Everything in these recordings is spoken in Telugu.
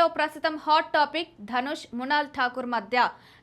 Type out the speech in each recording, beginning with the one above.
ఏపీలో ప్రస్తుతం హాట్ టాపిక్ ధనుష్ మృణాల్ ఠాకూర్ మధ్య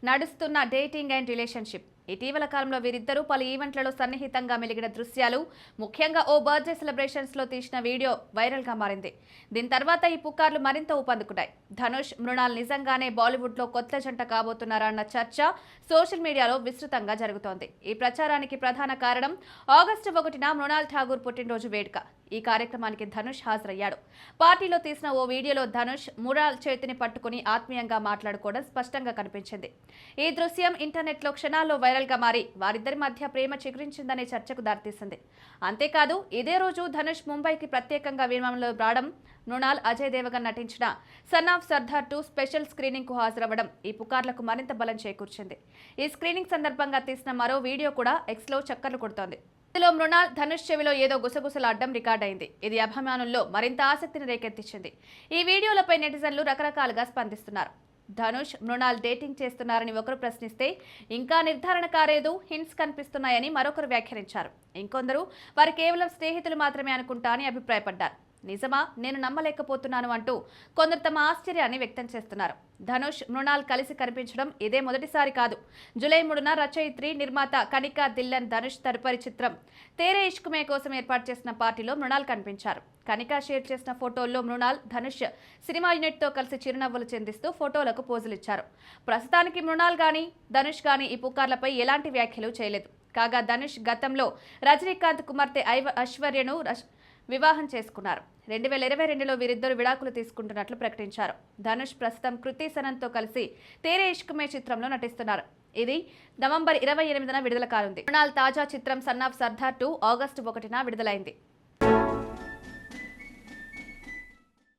నడుస్తున్న డేటింగ్ అండ్ రిలేషన్షిప్. ఇటీవల కాలంలో వీరిద్దరూ పలు ఈవెంట్లలో సన్నిహితంగా మెలిగిన దృశ్యాలు, ముఖ్యంగా ఓ బర్త్డే సెలబ్రేషన్స్ లో తీసిన వీడియో వైరల్ గా మారింది. దీని తర్వాత ఈ పుకార్లు మరింత ఊపందుకున్నాయి. ధనుష్ మృణాల్ నిజంగానే బాలీవుడ్ లో కొత్త జంట కాబోతున్నారా అన్న చర్చ సోషల్ మీడియాలో విస్తృతంగా జరుగుతోంది. ఈ ప్రచారానికి ప్రధాన కారణం ఆగస్టు 1న మృణాల్ ఠాకూర్ పుట్టినరోజు వేడుక. ఈ కార్యక్రమానికి ధనుష్ హాజరయ్యాడు. పార్టీలో తీసిన ఓ వీడియోలో ధనుష్ మృణాల్ చేతిని పట్టుకుని ఆత్మీయంగా మాట్లాడుకోవడం స్పష్టంగా కనిపించింది. ఈ దృశ్యం ఇంటర్నెట్ లో క్షణాల్లో వైరల్ గా మారి వారిద్దరి మధ్య ప్రేమ చిగురించిందనే చర్చకు దారితీసింది. అంతేకాదు ఇదే రోజు ధనుష్ ముంబైకి ప్రత్యేకంగా విమానంలో రావడం, మృణాల్ అజయ్ దేవగన్ నటించిన son of Sardar 2 special screening కు హాజరవ్వడం ఈ పుకార్లకు మరింత బలం చేకూర్చింది. ఈ స్క్రీనింగ్ సందర్భంగా తీసిన మరో వీడియో కూడా ఎక్స్ లో చక్కర్లు కొడుతోంది. ఇందులో మృణాల్ ధనుష్ చెవిలో ఏదో గుసగుసలాడడం రికార్డైంది. ఇది అభిమానుల్లో మరింత ఆసక్తిని రేకెత్తించింది. ఈ వీడియోలపై నెటిజన్లు రకరకాలుగా స్పందిస్తున్నారు. ధనుష్ మృణాల్ డేటింగ్ చేస్తున్నారని ఒకరు ప్రశ్నిస్తే, ఇంకా నిర్ధారణ కాలేదు, హింట్స్ కనిపిస్తున్నాయని మరొకరు వ్యాఖ్యానించారు. ఇంకొందరు వారు కేవలం స్నేహితులు మాత్రమే అనుకుంటా అని అభిప్రాయపడ్డారు. నిజమా, నేను నమ్మలేకపోతున్నాను అంటూ కొందరు తమ ఆశ్చర్యాన్ని వ్యక్తం చేస్తున్నారు. ధనుష్ మృణాల్ కలిసి కనిపించడం ఇదే మొదటిసారి కాదు. జూలై 3న రచయిత్రి, నిర్మాత కనికా దిల్లన్ ధనుష్ తదుపరి చిత్రం తేరే ఇష్క్ మే కోసం ఏర్పాటు చేసిన పార్టీలో మృణాల్ కనిపించారు. కనికా షేర్ చేసిన ఫోటోల్లో మృణాల్, ధనుష్ సినిమా యూనిట్ తో కలిసి చిరునవ్వులు చిందిస్తూ ఫోటోలకు పోజులిచ్చారు. ప్రస్తుతానికి మృణాల్ గానీ ధనుష్ గానీ ఈ పుకార్లపై ఎలాంటి వ్యాఖ్యలు చేయలేదు. కాగా ధనుష్ గతంలో రజనీకాంత్ కుమార్తె ఐశ్వర్యను వివాహం చేసుకున్నారు. 2022లో వీరిద్దరు విడాకులు తీసుకుంటున్నట్లు ప్రకటించారు. ధనుష్ ప్రస్తుతం కృతి సనన్తో కలిసి తేరే ఇష్క్ మే చిత్రంలో నటిస్తున్నారు. ఇది నవంబర్ 28న విడుదల కానుంది. మృణాల్ తాజా చిత్రం సన్ ఆఫ్ సర్దార్ 2 ఆగస్టు 1న విడుదలైంది.